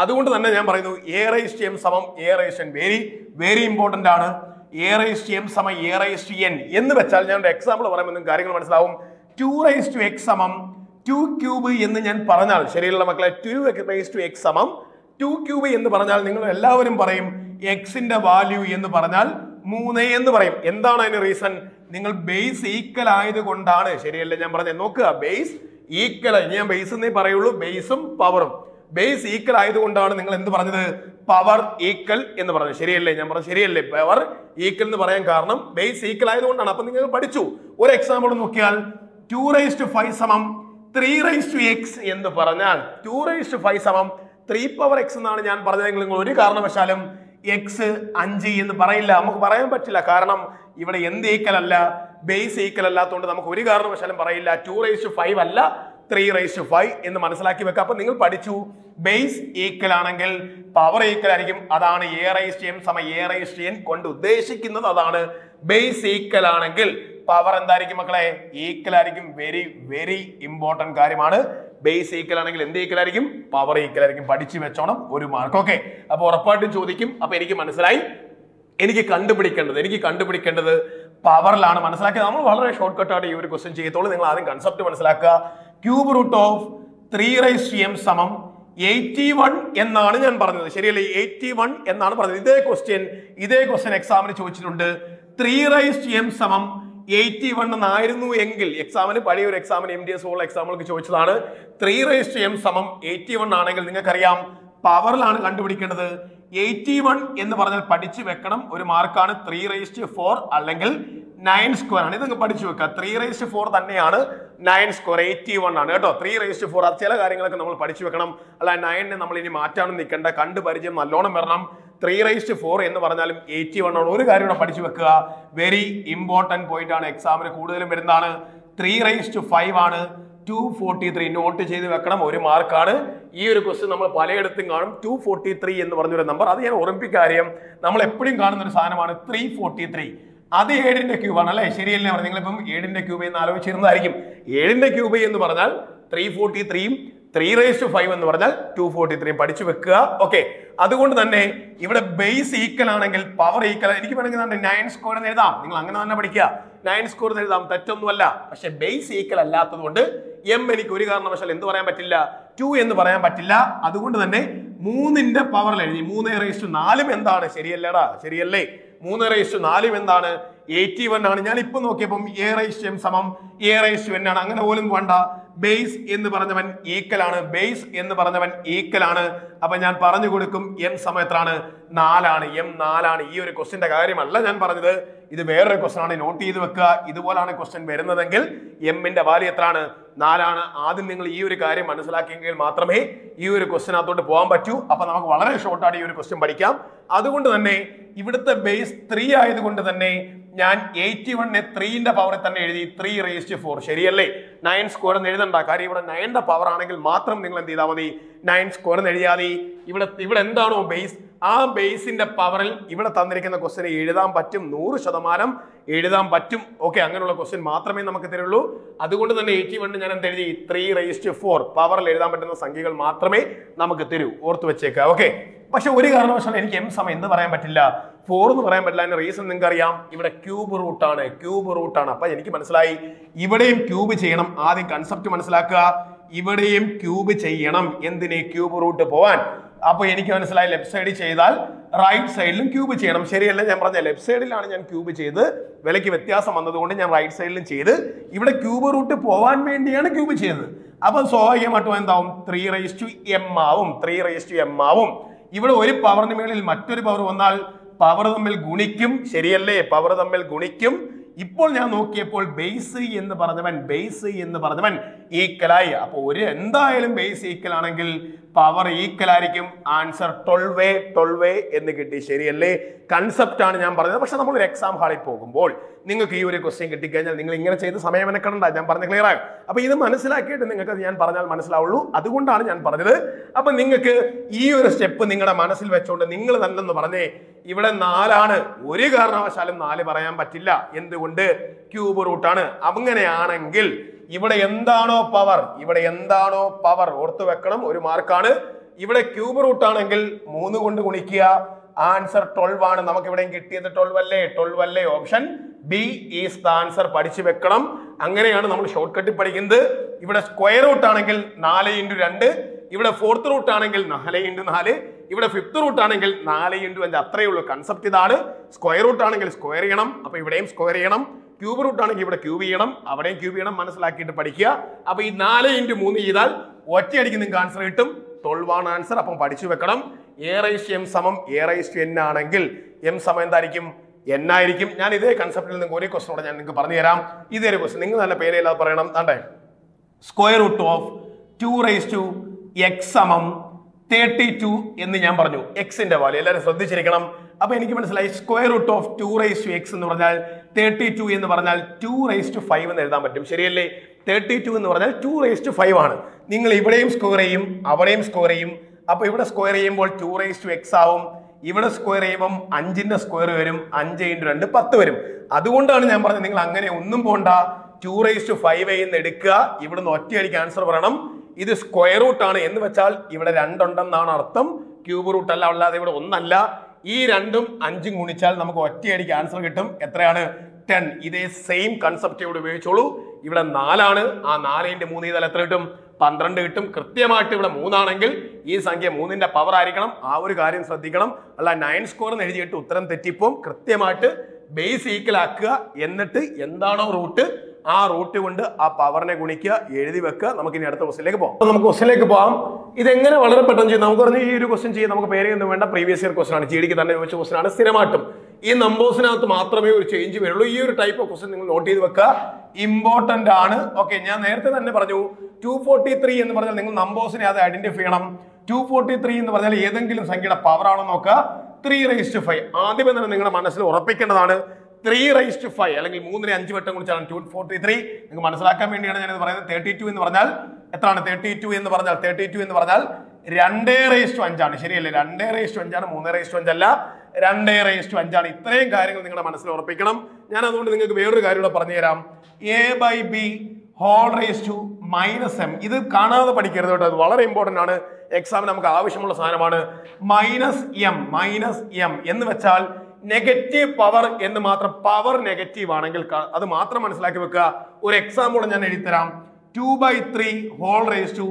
അതുകൊണ്ട് തന്നെ ഞാൻ പറയുന്നു a⁻m സമം a⁻n വെരി ഇമ്പോർട്ടന്റ് ആണ്. a⁻m സമം a⁻n എന്ന് വെച്ചാൽ ഞാൻ ഒരു എക്സാമ്പിൾ പറയുമ്പോൾ നിങ്ങൾക്ക് കാര്യങ്ങൾ മനസ്സിലാവും. 2⁻x സമം 2 ക്യൂബ് എന്ന് ഞാൻ പറഞ്ഞാൽ, ശരിയുള്ള മക്കളെ, 2⁻x സമം 2 ക്യൂബ് എന്ന് പറഞ്ഞാൽ നിങ്ങൾ എല്ലാവരും പറയും എക്സിന്റെ വാല്യൂ എന്ന് പറഞ്ഞാൽ 3 എന്ന് പറയും. എന്താണ് അതിന് റീസൺ? നിങ്ങൾ ബേസ് ഈക്വൽ ആയതുകൊണ്ടാണ്. ശരിയല്ലേ ഞാൻ പറഞ്ഞത്? നോക്കുക, ബേസ് ഈക്വൽ. ഞാൻ ബേസ് എന്നേ പറയുള്ളൂ. ബേസും പവറും ബേസ് ഈക്വൽ ആയതുകൊണ്ടാണ് നിങ്ങൾ എന്ത് പറഞ്ഞത്? പവർ ഈക്വൽ എന്ന് പറഞ്ഞത്. ശരിയല്ലേ ഞാൻ പറഞ്ഞത്? ശരിയല്ലേ? പവർ ഈക്വൽ എന്ന് പറയാൻ കാരണം ബേസ് ഈക്വൽ ആയതുകൊണ്ടാണ്. അപ്പൊ നിങ്ങൾ പഠിച്ചു. ഒരു എക്സാമ്പിൾ നോക്കിയാൽ 2⁻5 സമം 3⁻x എന്ന് പറഞ്ഞാൽ 2⁻5 സമം 3⁻x എന്നാണ് ഞാൻ പറഞ്ഞതെങ്കിൽ നിങ്ങൾ ഒരു കാരണവശാലും x 5 എന്ന് പറയില്ല. നമുക്ക് പറയാൻ പറ്റില്ല. കാരണം ഇവിടെ എന്ത് ഈക്വൽ അല്ല? ബേസ് ഈക്വൽ അല്ലാത്തതുകൊണ്ട് നമുക്ക് ഒരു കാരണവശാലും പറയില്ല. 2⁻5 അല്ല 3⁻5 എന്ന് മനസ്സിലാക്കി വെക്കുക. അപ്പൊ നിങ്ങൾ പഠിച്ചു, ബേസ് ഈക്വൽ ആണെങ്കിൽ പവർ ഈക്വൽ ആയിരിക്കും. അതാണ് a⁻m സമം a⁻n കൊണ്ട് ഉദ്ദേശിക്കുന്നത്. അതാണ് ബേസ് ഈക്വൽ ആണെങ്കിൽ പവർ എന്തായിരിക്കും മക്കളെ? ഈക്വൽ ആയിരിക്കും. വെരി ഇമ്പോർട്ടന്റ് കാര്യമാണ്. ബേസ് ഈക്വൽ ആണെങ്കിൽ എന്ത് ഈക്വൽ ആയിരിക്കും? പവർ ഈക്വൽ ആയിരിക്കും. പഠിച്ചു വെച്ചോണം, ഒരു മാർക്ക്. ഓക്കെ, അപ്പൊ ഉറപ്പായിട്ടും ചോദിക്കും. അപ്പൊ എനിക്ക് മനസ്സിലായി. എനിക്ക് കണ്ടുപിടിക്കേണ്ടത് പവറിലാണ്. മനസ്സിലാക്കിയത് നമ്മൾ വളരെ ഷോർട്ട് കട്ടായിട്ട് ഈ ഒരു ക്വസ്റ്റ്യൻ ചെയ്യത്തോളൂ. നിങ്ങൾ ആദ്യം കൺസെപ്റ്റ് മനസ്സിലാക്കുക. ക്യൂബ് റൂട്ട് ഓഫ് 3⁻m സമം 81 എന്നാണ് ഞാൻ പറഞ്ഞത്. ശരിയല്ലേ? 81 എന്നാണ് പറഞ്ഞത്. ഇതേ ക്വസ്റ്റ്യൻ എക്സാമിന് ചോദിച്ചിട്ടുണ്ട്. 3⁻m സമം 81 എന്നായിരുന്നു എങ്കിൽ എക്സാമിന്, പഴയ ഒരു എക്സാമിന് MDS ഹോൾ എക്സാമുകൾക്ക് ചോദിച്ചതാണ്. 3⁻m സമം 81 ആണെങ്കിൽ നിങ്ങൾക്കറിയാം പവറിലാണ് കണ്ടുപിടിക്കേണ്ടത്. 81 എന്ന് പറഞ്ഞാൽ പഠിച്ചു വെക്കണം, ഒരു മാർക്കാണ്. 3⁴ അല്ലെങ്കിൽ 9² ആണ്. ഇതങ്ങ് പഠിച്ചു വെക്കുക. 3⁴ തന്നെയാണ് 9² 81 ആണ് കേട്ടോ. 3⁴ അത് ചില കാര്യങ്ങളൊക്കെ നമ്മൾ പഠിച്ചു വെക്കണം. അല്ല 9നെ നമ്മൾ ഇനി മാറ്റാനും നിൽക്കേണ്ട. കണ്ടു പരിചയം നല്ലോണം വരണം. 3/4 എന്ന് പറഞ്ഞാലും 81 ആണ്. ഒരു കാര്യം ഇവിടെ പഠിച്ചു വെക്കുക, വെരി ഇമ്പോർട്ടന്റ് പോയിന്റ് ആണ്, എക്സാമിന് കൂടുതലും വരുന്നതാണ്. 3/5 ആണ് 243. നോട്ട് ചെയ്ത് വെക്കണം, 1 മാർക്കാണ്. ഈ ഒരു ക്വസ്റ്റ്യൻ നമ്മൾ പലയിടത്തും കാണും. 243 എന്ന് പറഞ്ഞൊരു നമ്പർ, അത് ഞാൻ ഓർമ്മിപ്പിക്കുക കാര്യം നമ്മൾ എപ്പോഴും കാണുന്ന ഒരു സാധനമാണ് 343. അത് 7ന്റെ ക്യൂബാണ് അല്ലെ? ശരിയല്ലേ? നിങ്ങളിപ്പം 7ന്റെ ക്യൂബ് എന്ന് ആലോചിച്ചിരുന്നതായിരിക്കും. 7ന്റെ ക്യൂബ് എന്ന് പറഞ്ഞാൽ 343 3/5 എന്ന് പറഞ്ഞാൽ 243 പഠിച്ചു വെക്കുക. ഓക്കെ, അതുകൊണ്ട് തന്നെ ഇവിടെ ബേസ് ഈക്വൽ ആണെങ്കിൽ പവർ ഈക്വൽ. എനിക്ക് വേണമെങ്കിൽ 9² എന്ന് എഴുതാം, നിങ്ങൾ അങ്ങനെ തന്നെ പഠിക്കുക. 9² എന്ന് എഴുതാം, തെറ്റൊന്നുമല്ല. പക്ഷെ ബേസ് ഈക്വൽ അല്ലാത്തത് കൊണ്ട് എം എനിക്ക് ഒരു കാരണവശാൽ എന്ത് പറയാൻ പറ്റില്ല, 2 എന്ന് പറയാൻ പറ്റില്ല. അതുകൊണ്ട് തന്നെ 3ന്റെ പവറിൽ എഴുതി. 3/4 എന്താണ്? ശരിയല്ലേടാ? ശരിയല്ലേ? 3/4 എന്താണ്? 81 ആണ്. ഞാൻ ഇപ്പൊ നോക്കിയപ്പം a/m സമം a/n ആണ്. അങ്ങനെ പോലും വേണ്ട. ബേസ് എന്ന് പറഞ്ഞവൻ ഈക്വൽ ആണ്. ബേസ് എന്ന് പറഞ്ഞവൻ ഈക്വൽ ആണ്. അപ്പൊ ഞാൻ പറഞ്ഞു കൊടുക്കും m സമം എത്രയാണ്? 4 ആണ്. m 4 ആണ്. ഈ ഒരു ക്വസ്റ്റ്യന്റെ കാര്യമല്ല ഞാൻ പറഞ്ഞത്, ഇത് വേറൊരു ക്വസ്റ്റ്യൻ ആണ്. നോട്ട് ചെയ്ത് വെക്കുക. ഇതുപോലാണ് ക്വസ്റ്റ്യൻ വരുന്നതെങ്കിൽ എമ്മിന്റെ വാല്യൂ എത്രയാണ്? 4 ആണ്. ആദ്യം നിങ്ങൾ ഈ ഒരു കാര്യം മനസ്സിലാക്കിയെങ്കിൽ മാത്രമേ ഈ ഒരു ക്വസ്റ്റ്യനകത്തോട്ട് പോകാൻ പറ്റൂ. അപ്പൊ നമുക്ക് വളരെ ഷോർട്ടാണ് ഈ ഒരു ക്വസ്റ്റ്യൻ പഠിക്കാം. അതുകൊണ്ട് തന്നെ ഇവിടുത്തെ ബേസ് 3 ആയതുകൊണ്ട് തന്നെ ഞാൻ 81നെ 3ന്റെ പവറിൽ തന്നെ എഴുതി. 3/4 ശരിയല്ലേ? 9² എന്ന് എഴുതണ്ട, കാര്യം ഇവിടെ 9ന്റെ പവർ ആണെങ്കിൽ മാത്രം നിങ്ങൾ എന്ത് ചെയ്താൽ മതി? 9² എന്ന് എഴുതിയാൽ മതി. ഇവിടെ എന്താണോ ബേസ്, ആ ബേസിന്റെ പവറിൽ ഇവിടെ തന്നിരിക്കുന്ന ക്വസ്റ്റ്യൻ എഴുതാൻ പറ്റും. 100% എഴുതാൻ പറ്റും. ഓക്കെ, അങ്ങനെയുള്ള ക്വസ്റ്റ്യൻ മാത്രമേ നമുക്ക് തരുള്ളൂ. അതുകൊണ്ട് തന്നെ 81 ഞാൻ എന്ത് എഴുതി? 3/4 പവറിൽ എഴുതാൻ പറ്റുന്ന സംഖ്യകൾ മാത്രമേ നമുക്ക് തരൂ. ഓർത്ത് വെച്ചേക്കാം. ഓക്കെ, പക്ഷെ ഒരു കാരണവശാലും എനിക്ക് m സമയം എന്ത് പറയാൻ പറ്റില്ല? 4 എന്ന് പറയാൻ പറ്റില്ല. അതിന്റെ റീസൺ നിങ്ങൾക്ക് അറിയാം, ഇവിടെ ക്യൂബ് റൂട്ടാണ്. ക്യൂബ് റൂട്ടാണ്. അപ്പൊ എനിക്ക് മനസ്സിലായി ഇവിടെയും ക്യൂബ് ചെയ്യണം. ആദ്യം കൺസെപ്റ്റ് മനസ്സിലാക്കുക. ഇവിടെയും ക്യൂബ് ചെയ്യണം. എന്തിന്? ക്യൂബ് റൂട്ട് പോവാൻ. അപ്പൊ എനിക്ക് മനസ്സിലായി ലെഫ്റ്റ് സൈഡിൽ ചെയ്താൽ റൈറ്റ് സൈഡിലും ക്യൂബ് ചെയ്യണം. ശരിയല്ല? ഞാൻ പറഞ്ഞ ലെഫ്റ്റ് സൈഡിലാണ് ഞാൻ ക്യൂബ് ചെയ്ത്, വിലയ്ക്ക് വ്യത്യാസം വന്നതുകൊണ്ട് ഞാൻ റൈറ്റ് സൈഡിലും ചെയ്ത്, ഇവിടെ ക്യൂബ് റൂട്ട് പോവാൻ വേണ്ടിയാണ് ക്യൂബ് ചെയ്തത്. അപ്പൊ സ്വാഭാവികമായിട്ടും എന്താവും? 3/m ആവും. 3/m ആവും. ഇവിടെ ഒരു പവറിന് മേളിൽ മറ്റൊരു പവർ വന്നാൽ പവർ തമ്മിൽ ഗുണിക്കും. ശരിയല്ലേ? പവർ തമ്മിൽ ഗുണിക്കും. ഇപ്പോൾ ഞാൻ നോക്കിയപ്പോൾ ബേസ് എന്ന് പറഞ്ഞവൻ ഈക്വലായി. അപ്പൊ എന്തായാലും ബേസ് ഈക്വൽ ആണെങ്കിൽ പവർ ഈക്വൽ ആയിരിക്കും. ആൻസർ 12 എന്ന് കിട്ടി. ശരിയല്ലേ? കൺസെപ്റ്റ് ആണ് ഞാൻ പറഞ്ഞത്. പക്ഷെ നമ്മൾ ഒരു എക്സാം ഹാളിൽ പോകുമ്പോൾ നിങ്ങൾക്ക് ഈ ഒരു ക്വസ്റ്റ്യൻ കിട്ടിക്കഴിഞ്ഞാൽ നിങ്ങൾ ഇങ്ങനെ ചെയ്ത് സമയം മെനക്കെടണ്ട. ഞാൻ പറഞ്ഞ ക്ലിയർ ആകും. അപ്പൊ ഇത് മനസ്സിലാക്കിയിട്ട് നിങ്ങൾക്ക് ഞാൻ പറഞ്ഞാൽ മനസ്സിലാവുള്ളൂ. അതുകൊണ്ടാണ് ഞാൻ പറഞ്ഞത്. അപ്പൊ നിങ്ങൾക്ക് ഈ ഒരു സ്റ്റെപ്പ് നിങ്ങളുടെ മനസ്സിൽ വെച്ചുകൊണ്ട് നിങ്ങൾ തന്നെ പറഞ്ഞേ, ഇവിടെ 4 ആണ്. ഒരു കാരണവശാലും 4 പറയാൻ പറ്റില്ല. എന്തുകൊണ്ട്? ക്യൂബ് റൂട്ടാണ്. അങ്ങനെയാണെങ്കിൽ ഇവിടെ എന്താണോ പവർ ഓർത്തു വെക്കണം, 1 മാർക്കാണ്. ഇവിടെ ക്യൂബ് റൂട്ട് ആണെങ്കിൽ 3 കൊണ്ട് ഗുണിക്കുക. ആൻസർ 12 ആണ്. നമുക്ക് ഇവിടെ കിട്ടിയത് 12 അല്ലേ? Option B is the answer. പഠിച്ചു വെക്കണം. അങ്ങനെയാണ് നമ്മൾ ഷോർട്ട് കട്ടിൽ പഠിക്കുന്നത്. ഇവിടെ സ്ക്വയർ റൂട്ട് ആണെങ്കിൽ 4x2, ഇവിടെ 4th റൂട്ട് ആണെങ്കിൽ 4x4, ഇവിടെ 5th റൂട്ട് ആണെങ്കിൽ 4x5. അത്രയേ ഉള്ളൂ. കൺസെപ്റ്റ് ഇതാണ്. സ്ക്വയർ റൂട്ട് ആണെങ്കിൽ സ്ക്വയർ ചെയ്യണം. അപ്പൊ ഇവിടെയും സ്ക്വയർ ചെയ്യണം. ക്യൂബ് റൂട്ട് ആണെങ്കിൽ ഇവിടെ ക്യൂബ് ചെയ്യണം, അവിടെയും ക്യൂബ് ചെയ്യണം. മനസ്സിലാക്കിയിട്ട് പഠിക്കുക. അപ്പൊ ഈ 4x3 ചെയ്താൽ ഒറ്റയടിക്ക് നിങ്ങൾക്ക് ആൻസർ കിട്ടും. 12 ആണ് ആൻസർ. അപ്പം പഠിച്ചു വെക്കണം. a/m സമം a/n ആണെങ്കിൽ m സമം എന്തായിരിക്കും? n ആയിരിക്കും. ഞാൻ ഇതേ കൺസെപ്റ്റിൽ നിങ്ങൾക്ക് ഒരു ക്വസ്റ്റൻ കൂടെ ഞാൻ നിങ്ങൾക്ക് പറഞ്ഞു തരാം. ഇതേ ഒരു ക്വസ്റ്റൻ നിങ്ങൾ നല്ല പേരെല്ലാം പറയണം. അതെ, സ്ക്വയർ റൂട്ട് ഓഫ് 2x സമം 32 എന്ന് ഞാൻ പറഞ്ഞു. എക്സിന്റെ വാല്യൂ എല്ലാവരും ശ്രദ്ധിച്ചിരിക്കണം. അപ്പൊ എനിക്ക് മനസ്സിലായി സ്ക്വയർ റൂട്ട് ഓഫ് 2x എന്ന് പറഞ്ഞാൽ 32 എന്ന് പറഞ്ഞാൽ 2/5 എന്ന് എഴുതാൻ പറ്റും. ശരിയല്ലേ? 32 എന്ന് പറഞ്ഞാൽ 2/5 ആണ്. നിങ്ങൾ ഇവിടെയും സ്ക്വയർ ചെയ്യും, അവിടെയും സ്ക്വയർ ചെയ്യും. അപ്പൊ ഇവിടെ സ്ക്വയർ ചെയ്യുമ്പോൾ 2x ആവും. ഇവിടെ സ്ക്വയർ ചെയ്യുമ്പോൾ 5ന്റെ സ്ക്വയർ വരും. 5x2 10 വരും. അതുകൊണ്ടാണ് ഞാൻ പറഞ്ഞത് നിങ്ങൾ അങ്ങനെ ഒന്നും പോണ്ട. 2/5 എന്ന് എടുക്കുക. ഇവിടുന്ന് ഒറ്റയടിക്ക് ആൻസർ പറയണം. ഇത് സ്ക്വയർ റൂട്ട് ആണ് എന്ന് വെച്ചാൽ ഇവിടെ 2 ഉണ്ടെന്നാണ് അർത്ഥം. ക്യൂബ് റൂട്ട് അല്ല, അല്ലാതെ ഇവിടെ 1 അല്ല. ഈ 2ഉം 5ഉം ഗുണിച്ചാൽ നമുക്ക് ഒറ്റയടിക്ക് ആൻസർ കിട്ടും. എത്രയാണ്? 10. ഇതേ സെയിം കൺസെപ്റ്റ് ഇവിടെ ഉപയോഗിച്ചോളൂ. ഇവിടെ 4 ആണ്. ആ 4x3 ചെയ്താൽ എത്ര കിട്ടും? 12 കിട്ടും. കൃത്യമായിട്ട് ഇവിടെ 3 ആണെങ്കിൽ ഈ സംഖ്യ 3ന്റെ പവർ ആയിരിക്കണം. ആ ഒരു കാര്യം ശ്രദ്ധിക്കണം. അല്ല 9² എന്ന് എഴുതിയിട്ട് ഉത്തരം തെറ്റിപ്പോം. കൃത്യമായിട്ട് ബേസ് ഈക്വൽ ആക്കുക. എന്നിട്ട് എന്താണോ റൂട്ട് ആ റൂട്ട് കൊണ്ട് ആ പവറിനെ ഗുണിക്കുക, എഴുതി വെക്കുക. നമുക്ക് ഇനി അടുത്ത ക്വസ്റ്റിലേക്ക് പോകാം. അപ്പൊ നമുക്ക് ക്വസ്റ്റിലേക്ക് പോകാം. ഇതെങ്ങനെ വളരെ പെട്ടെന്ന് ചെയ്യും? നമുക്ക് പറഞ്ഞ ഈ ഒരു ക്വസ്റ്റൻ ചെയ്യാം. നമുക്ക് പേരൊന്നും വേണ്ട, പ്രീവിയസ് ഇയർ ക്വസ്റ്റൻ ആണ്. GD തന്നെ ചോദിച്ച ക്വസ്റ്റൻ ആണ്. സ്ഥിരമായിട്ടും ഈ നമ്പേഴ്സിനകത്ത് മാത്രമേ ഒരു ചേഞ്ച് വരുള്ളൂ. ഈ ഒരു ടൈപ്പ് ഓഫ് ക്വസ്റ്റൻ നിങ്ങൾ നോട്ട് ചെയ്ത് വെക്കുക. ഇമ്പോർട്ടന്റ് ആണ്. ഓക്കെ, ഞാൻ നേരത്തെ തന്നെ പറഞ്ഞു 243 എന്ന് പറഞ്ഞാൽ നിങ്ങൾ നമ്പേഴ്സിനെ അത് ഐഡന്റിഫൈ ചെയ്യണം. 243 എന്ന് പറഞ്ഞാൽ ഏതെങ്കിലും സംഖ്യയുടെ പവർ ആണോ നോക്കുക. 3/5. ആദ്യമേ തന്നെ നിങ്ങളുടെ മനസ്സിൽ ഉറപ്പിക്കേണ്ടതാണ് 3/5 അല്ലെങ്കിൽ 3നെ 5 വട്ടം കുറിച്ചാണ് 243. നിങ്ങൾക്ക് മനസ്സിലാക്കാൻ വേണ്ടിയാണ് ഞാനിത് പറയുന്നത്. 32 എന്ന് പറഞ്ഞാൽ എത്രയാണ്? 32 എന്ന് പറഞ്ഞാൽ 2/5 ആണ്. ശരിയല്ലേ? 2/5 ആണ്, 3/5 അല്ല, 2/5 ആണ്. ഇത്രയും കാര്യങ്ങൾ നിങ്ങളുടെ മനസ്സിൽ ഉറപ്പിക്കണം. ഞാൻ അതുകൊണ്ട് നിങ്ങൾക്ക് വേറൊരു കാര്യം കൂടെ പറഞ്ഞുതരാം. a/b (m). ഇത് കാണാതെ പഠിക്കരുത് കേട്ടോ, അത് വളരെ ഇമ്പോർട്ടന്റ് ആണ്. എക്സാമിന് നമുക്ക് ആവശ്യമുള്ള സാധനമാണ്. -m എന്ന് വെച്ചാൽ നെഗറ്റീവ് പവർ എന്ന് മാത്രം. പവർ നെഗറ്റീവ് ആണെങ്കിൽ അത് മാത്രം മനസ്സിലാക്കി വെക്കുക. ഒരു എക്സാമ്പിൾ ഞാൻ എഴുതിത്തരാം. 2/3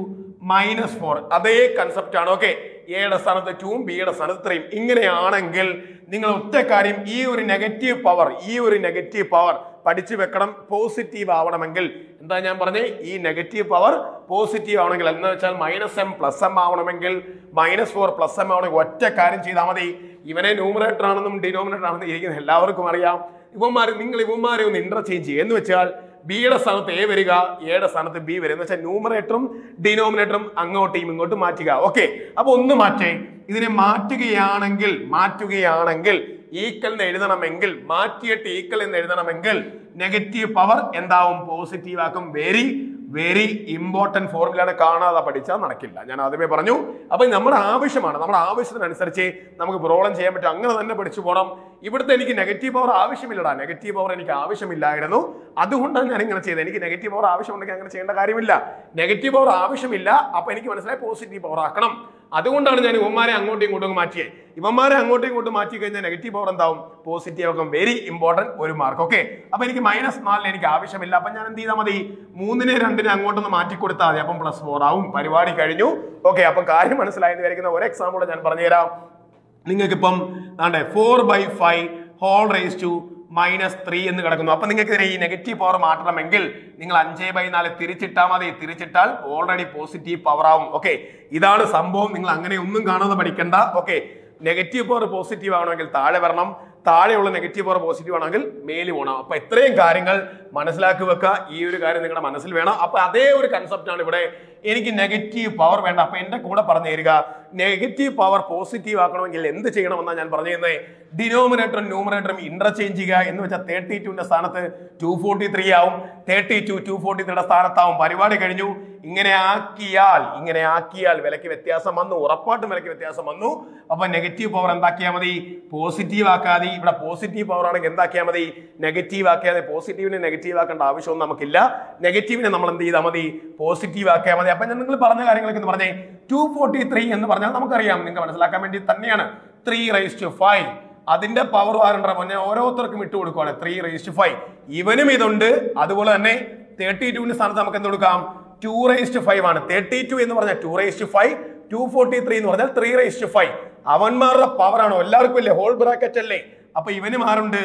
(-4). അതേ കൺസെപ്റ്റ് ആണ്. ഓക്കെ, എയുടെ സ്ഥാനത്ത് 2ഉം ബിയുടെ സ്ഥാനത്ത് 3ഉം. ഇങ്ങനെയാണെങ്കിൽ നിങ്ങൾ ഒറ്റ കാര്യം, ഈ ഒരു നെഗറ്റീവ് പവർ പഠിച്ചു വെക്കണം. പോസിറ്റീവ് ആവണമെങ്കിൽ എന്താ ഞാൻ പറഞ്ഞേ? ഈ നെഗറ്റീവ് പവർ പോസിറ്റീവ് ആവണമെങ്കിൽ എന്ന് വെച്ചാൽ -m + m ആവണമെങ്കിൽ, -4 + m ആവണമെങ്കിൽ ഒറ്റ കാര്യം ചെയ്താൽ മതി. ഇവനെ ന്യൂമറേറ്റർ ആണെന്നും ഡിനോമിനേറ്റർ ആണെന്നും ഇരിക്കുന്ന എല്ലാവർക്കും അറിയാം. ഇവന്മാരെ ഒന്ന് ഇന്റർചേഞ്ച് ചെയ്യുക. എന്ന് വെച്ചാൽ ബിയുടെ സ്ഥാനത്ത് എ വരിക, എയുടെ സ്ഥാനത്ത് ബി വരിക. എന്ന് വെച്ചാൽ ന്യൂമറേറ്ററും ഡിനോമിനേറ്ററും അങ്ങോട്ടും ഇങ്ങോട്ടും മാറ്റുക. ഓക്കെ, അപ്പൊ ഒന്ന് മാറ്റേ. ഇതിനെ മാറ്റുകയാണെങ്കിൽ ഈക്വൽ എന്ന് എഴുതണമെങ്കിൽ, മാറ്റിയിട്ട് ഈക്വൽ എന്ന് എഴുതണമെങ്കിൽ നെഗറ്റീവ് പവർ എന്താവും? പോസിറ്റീവ് ആക്കും. വെരി ഇമ്പോർട്ടന്റ് ഫോർമുലയാണ്. കാണാതെ പഠിച്ചാൽ നടക്കില്ല. ഞാൻ ആദ്യമേ പറഞ്ഞു. അപ്പൊ നമ്മുടെ ആവശ്യമാണ്, നമ്മുടെ ആവശ്യത്തിനനുസരിച്ച് നമുക്ക് പ്രോബ്ലം ചെയ്യാൻ പറ്റും. അങ്ങനെ തന്നെ പഠിച്ചു പോകണം. ഇവിടുത്തെ എനിക്ക് നെഗറ്റീവ് പവർ ആവശ്യമില്ലടാ, നെഗറ്റീവ് പവർ എനിക്ക് ആവശ്യമില്ലായിരുന്നു, അതുകൊണ്ടാണ് ഞാൻ ഇങ്ങനെ ചെയ്തത്. എനിക്ക് നെഗറ്റീവ് പവർ ആവശ്യമുണ്ടെങ്കിൽ അങ്ങനെ ചെയ്യേണ്ട കാര്യമില്ല. നെഗറ്റീവ് പവർ ആവശ്യമില്ല, അപ്പൊ എനിക്ക് മനസ്സിലായി പോസിറ്റീവ് പവർ ആക്കണം. അതുകൊണ്ടാണ് ഞാൻ ഇവന്മാരെ അങ്ങോട്ടും ഇങ്ങോട്ടും മാറ്റിയത്. ഇവന്മാരെ അങ്ങോട്ടും ഇങ്ങോട്ടും മാറ്റി കഴിഞ്ഞാൽ നെഗറ്റീവ് പവർ എന്താവും? പോസിറ്റീവ് ആക്കും. വെരി ഇമ്പോർട്ടന്റ് ഒരു മാർക്ക്. ഓക്കെ, അപ്പൊ എനിക്ക് -4 എനിക്ക് ആവശ്യമില്ല. അപ്പൊ ഞാൻ എന്ത് ചെയ്താൽ മതി? 3നെ 2നെ അങ്ങോട്ടൊന്ന് മാറ്റി കൊടുത്താൽ മതി. അപ്പം +4 ആവും. പരിപാടി കഴിഞ്ഞു. ഓക്കെ, അപ്പൊ കാര്യം മനസ്സിലായെന്ന് വിചാരിക്കുന്ന ഒരു എക്സാമ്പിൾ ഞാൻ പറഞ്ഞുതരാം. നിങ്ങൾക്ക് ഇപ്പം 4/5 (-3) എന്ന് കിടക്കുന്നു. അപ്പൊ നിങ്ങൾക്ക് ഈ നെഗറ്റീവ് പവർ മാറ്റണമെങ്കിൽ നിങ്ങൾ 5/4 തിരിച്ചിട്ടാൽ മതി. തിരിച്ചിട്ടാൽ ഓൾറെഡി പോസിറ്റീവ് പവർ ആവും. ഓക്കെ, ഇതാണ് സംഭവം. നിങ്ങൾ അങ്ങനെ ഒന്നും കാണാതെ പഠിക്കണ്ട. ഓക്കെ, നെഗറ്റീവ് പവർ പോസിറ്റീവ് ആവണമെങ്കിൽ താഴെ വരണം, താഴെയുള്ള നെഗറ്റീവ് പവർ പോസിറ്റീവ് ആണെങ്കിൽ മേല് പോകണം. അപ്പൊ ഇത്രയും കാര്യങ്ങൾ മനസ്സിലാക്കി വെക്കുക. ഈ ഒരു കാര്യം നിങ്ങളുടെ മനസ്സിൽ വേണം. അപ്പൊ അതേ ഒരു കൺസെപ്റ്റ് ആണ് ഇവിടെ. എനിക്ക് നെഗറ്റീവ് പവർ വേണ്ട. അപ്പൊ എന്റെ കൂടെ പറഞ്ഞു തരിക. നെഗറ്റീവ് പവർ പോസിറ്റീവ് ആക്കണമെങ്കിൽ എന്ത് ചെയ്യണമെന്നാണ് ഞാൻ പറഞ്ഞു തരുന്നത്. ഡിനോമിനേറ്ററും ന്യൂമറേറ്ററും ഇന്റർചേഞ്ച് ചെയ്യുക. എന്ന് വെച്ചാൽ 32ന്റെ സ്ഥാനത്ത് 243 ആവും, 32 243യുടെ സ്ഥാനത്താവും. പരിപാടി കഴിഞ്ഞു. ഇങ്ങനെ ആക്കിയാൽ വിലക്ക് വ്യത്യാസം വന്നു. ഉറപ്പായിട്ടും വിലക്ക് വ്യത്യാസം വന്നു. അപ്പൊ നെഗറ്റീവ് പവർ എന്താക്കിയാൽ മതി? പോസിറ്റീവ് ആക്കാതെ. ഇവിടെ പോസിറ്റീവ് പവർ ആണെങ്കിൽ എന്താക്കിയാൽ മതി? നെഗറ്റീവ് ആക്കിയാതെ. പോസിറ്റീവിനെ നെഗറ്റീവ് ആക്കേണ്ട ആവശ്യമൊന്നും നമുക്കില്ല. നെഗറ്റീവിനെ നമ്മൾ എന്ത് ചെയ്താൽ മതി? പോസിറ്റീവ് ആക്കിയാൽ മതി. അപ്പൊ ഞാൻ നിങ്ങൾ പറഞ്ഞ കാര്യങ്ങളൊക്കെ എന്ന് പറഞ്ഞേ. 243 എന്ന് പറഞ്ഞാൽ നമുക്കറിയാം, നിങ്ങൾക്ക് മനസ്സിലാക്കാൻ വേണ്ടി തന്നെയാണ്. 3/5 അതിന്റെ പവർ ആരണ്ട പറഞ്ഞാൽ ഓരോരുത്തർക്കും ഇട്ട് കൊടുക്കുവാണ്. 3/5 ഇവനും ഇതുണ്ട്. അതുപോലെ തന്നെ 32ന്റെ സ്ഥാനത്ത് നമുക്ക് എന്ത് കൊടുക്കാം? 2/5 ആണ്. 32 എന്ന് പറഞ്ഞാൽ 2/5, 243 എന്ന് പറഞ്ഞാൽ 3/5. അവന്മാരുടെ പവർ ആണോ? എല്ലാവർക്കും ഇല്ലേ? ഹോൾ ബ്രാക്കറ്റ് അല്ലേ? അപ്പൊ ഇവനും ആരുണ്ട്?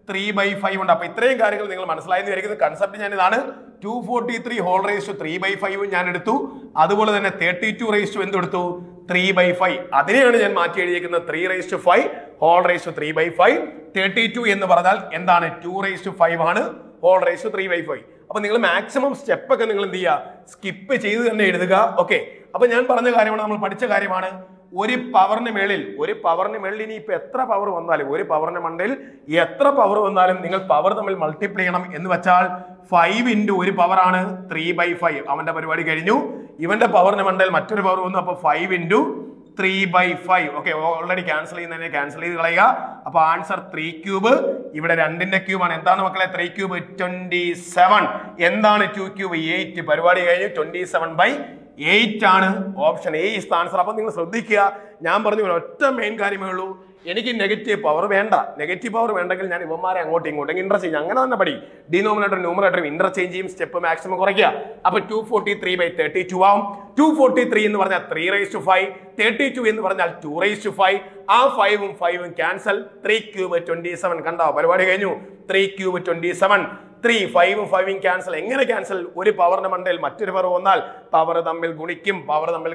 3/5 ഉണ്ട്. അപ്പൊ ഇത്രയും കാര്യങ്ങൾ നിങ്ങൾ മനസ്സിലായെന്ന് വിചാരിക്കുന്നത്. കൺസെപ്റ്റ് ഞാൻ ഇതാണ്. 243 3/5 ഞാൻ എടുത്തു. അതുപോലെ തന്നെ 32 എന്തെടുത്തു? 3/5. അതിനെയാണ് ഞാൻ മാറ്റി എഴുതിയിരിക്കുന്നത്. 3/5 3/5. 32 എന്ന് പറഞ്ഞാൽ എന്താണ്? 2/5 ആണ്. 3/5. അപ്പൊ നിങ്ങൾ മാക്സിമം സ്റ്റെപ്പ് ഒക്കെ നിങ്ങൾ എന്ത് ചെയ്യുക? സ്കിപ്പ് ചെയ്ത് തന്നെ എഴുതുക. ഓക്കെ, അപ്പൊ ഞാൻ പറഞ്ഞ കാര്യമാണ്, നമ്മൾ പഠിച്ച കാര്യമാണ്. ഒരു പവറിന് മേളിൽ ഇനി ഇപ്പൊ എത്ര പവർ വന്നാലും, ഒരു പവറിന് മണ്ടയിൽ എത്ര പവർ വന്നാലും നിങ്ങൾ പവർ തമ്മിൽ മൾട്ടിപ്ലൈ ചെയ്യണം. എന്ന് വെച്ചാൽ 5 × ഒരു പവറാണ് 3/5. അവന്റെ പരിപാടി കഴിഞ്ഞു. ഇവന്റെ പവറിന് മണ്ടയിൽ മറ്റൊരു പവർ വന്നു. അപ്പൊ 5 × 3/5. ഓക്കെ, ഓൾറെഡി ക്യാൻസൽ ചെയ്ത് കളയുക. അപ്പൊ ആൻസർ 3³ ഇവിടെ 2ന്റെ ക്യൂബാണ്. എന്താണ് മക്കളെ? 3³ 27. എന്താണ് 2³ 8. പരിപാടി കഴിഞ്ഞു. 27/8 ആണ്. Option A is the answer. അപ്പൊ നിങ്ങൾ ശ്രദ്ധിക്കുക. ഞാൻ പറഞ്ഞു ഒറ്റ മെയിൻ കാര്യമേ ഉള്ളൂ. എനിക്ക് നെഗറ്റീവ് പവർ വേണ്ട. നെഗറ്റീവ് പവർ വേണ്ടെങ്കിൽ ഞാൻ ഇവന്മാരെ അങ്ങോട്ടും ഇങ്ങോട്ടും ഇന്റർചേഞ്ച്, അങ്ങനെ തന്നെ പഠി. ഡിനോമിനേറ്റർ ന്യൂമറേറ്ററും ഇന്റർചേഞ്ച് ചെയ്യും. സ്റ്റെപ്പ് മാക്സിമം കുറയ്ക്കുക. അപ്പൊ 243/32 ആവും. 243 എന്ന് പറഞ്ഞാൽ 3/5, 32 എന്ന് പറഞ്ഞാൽ 2/5. ആ 5ഉം 5ഉം ക്യാൻസൽ. 3³ 27. കണ്ടോ? പരിപാടി കഴിഞ്ഞു. 3³ 27. 3 5ഉം 5ഉം ക്യാൻസൽ. എങ്ങനെ ക്യാൻസൽ? ഒരു പവറിന്റെ മണ്ടയിൽ മറ്റൊരു പവർ വന്നാൽ പവർ തമ്മിൽ